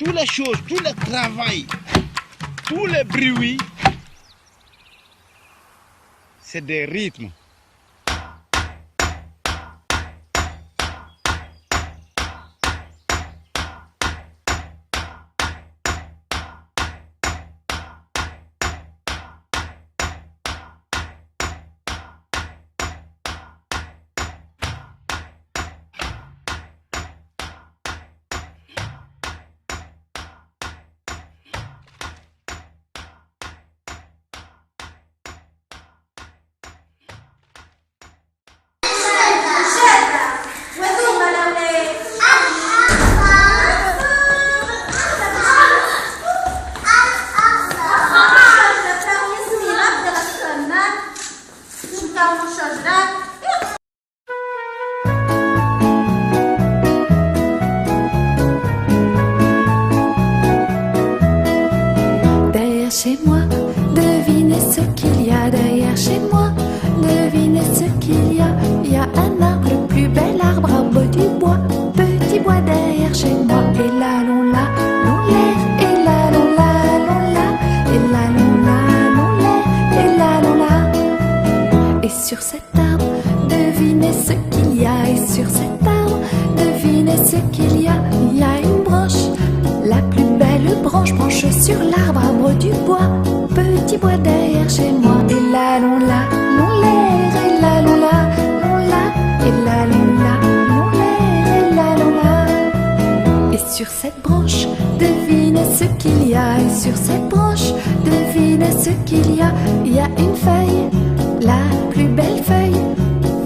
toutes les choses, tout le travail, tous les bruits, c'est des rythmes. Chez moi, devinez ce qu'il y a derrière chez moi. Devinez ce qu'il y a. Il y a un arbre, le plus bel arbre à bout du bois. Petit bois derrière chez moi. Et là, l'on l'a, l'on l'air. Et là, l'on l'a, l'on l'a. Et là, l'on l'a, l'on l'air. Et là, l'on l'a. Et sur cet arbre, devinez ce qu'il y a. Et sur cet arbre, devinez ce qu'il y a. Il y a une branche, la plus belle branche sur l'arbre, arbre du bois. Petit bois derrière chez moi. Et là l'on l'a, l'on l'air. Et là l'on l'a, l'on l'a. Et là l'on l'a, l'on l'air. Et là l'on l'a. Et sur cette branche, devinez ce qu'il y a. Et sur cette branche, devinez ce qu'il y a. Il y a une feuille, la plus belle feuille.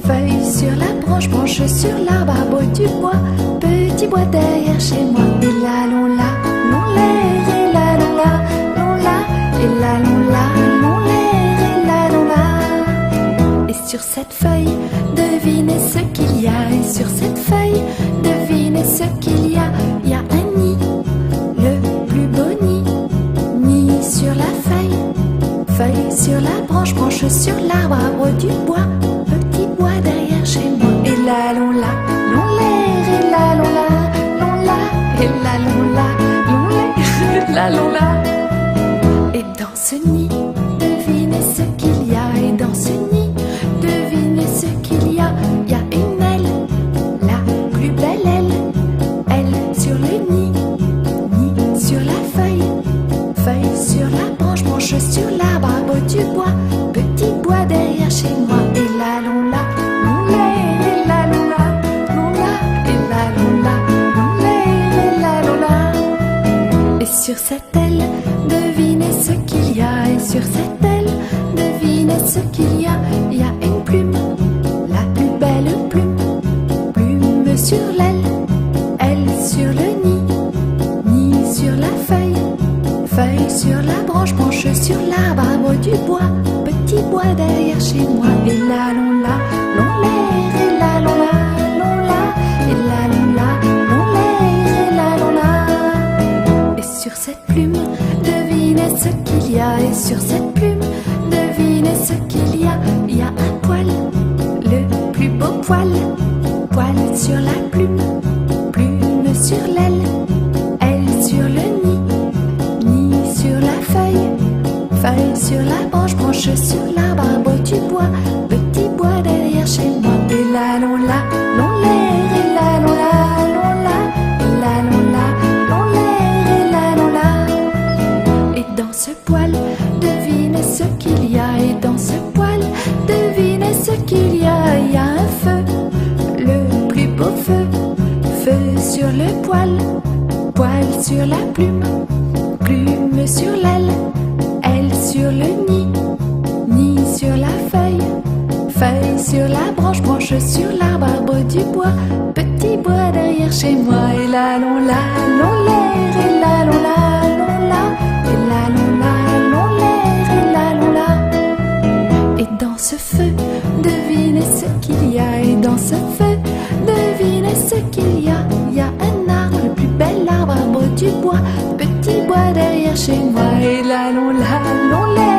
Feuille sur la branche, branche sur l'arbre, arbre du bois. Petit bois derrière chez moi. Et là l'on l'a, l'on l'air. Et là l'on l'a, l'on l'a. Et là l'on l'a, l'on l'air. Et là l'on l'a. Et sur cette feuille, devinez ce qu'il y a. Et sur cette feuille, devinez ce qu'il y a. Il y a un nid, le plus beau nid. Nid sur la feuille, feuille sur la branche, branche sur l'arbre, arbre du bois. Petit bois derrière chez moi. Et là l'on l'a, l'on l'air. Et là l'on l'a, l'on l'a. Et là l'on l'a, l'on l'air. Et là l'on l'a. Et dans ce nid, devinez ce qu'il y a. Et dans ce nid, devinez ce qu'il y a. Il y a une aile, la plus belle aile. Aile sur le nid, nid sur la feuille. Feuille sur la branche, branche sur l'arbre, arbre du bois. Petit bois derrière chez moi. Et là l'on l'a, l'on l'air. Et là l'on l'a, l'on l'a. Et là l'on l'a, l'on l'air. Et là l'on l'a. Et sur cette aile, devinez ce qu'il y a. Et sur cette aile, devinez ce qu'il y a. Il y a une plume, la plus belle plume. Plume sur l'aile, aile sur le nid. Nid sur la feuille, feuille sur la branche, branche sur l'arbre, arbre du bois. Petit bois derrière chez moi. Et là l'on l'a, l'on l'air. Et là l'on l'a, l'on l'a. Et là l'on l'a, l'on l'air. Et là l'on l'a. Et sur cette plume, devinez ce qu'il y a. Et sur cette plume, devinez ce qu'il y a. Il y a un poil, le plus beau poil. Poil sur la plume, plume sur l'aile. Aile sur le nid, nid sur la feuille. Feuille sur la branche, branche sur l'arbre, arbre du bois. Petit bois derrière chez moi. Et là l'on l'a, l'on l'air. Et là l'on l'a, l'on l'a. Et là l'on l'a, l'on l'air. Et là l'on l'a. Et dans ce poil, devinez ce qu'il y a. Et dans ce poil, devinez ce qu'il y a. Il y a un feu, le plus beau feu. Feu sur le poil, poil sur la plume. Plume sur l'aile, aile sur le nid. Nid sur la feuille, feuille sur la branche, branche sur l'arbre, arbre du bois. Petit bois derrière chez moi. Et là l'on l'a, l'on l'air. Et là l'on l'a, l'on l'a. Et là l'on l'a, l'on l'air. Et là l'on l'a. Et dans ce feu, devinez ce qu'il y a. Et dans ce feu, devinez ce qu'il y a. Il y a un arbre, le plus bel arbre, arbre du bois. Petit bois derrière chez moi. Et là l'on l'a, l'on l'air.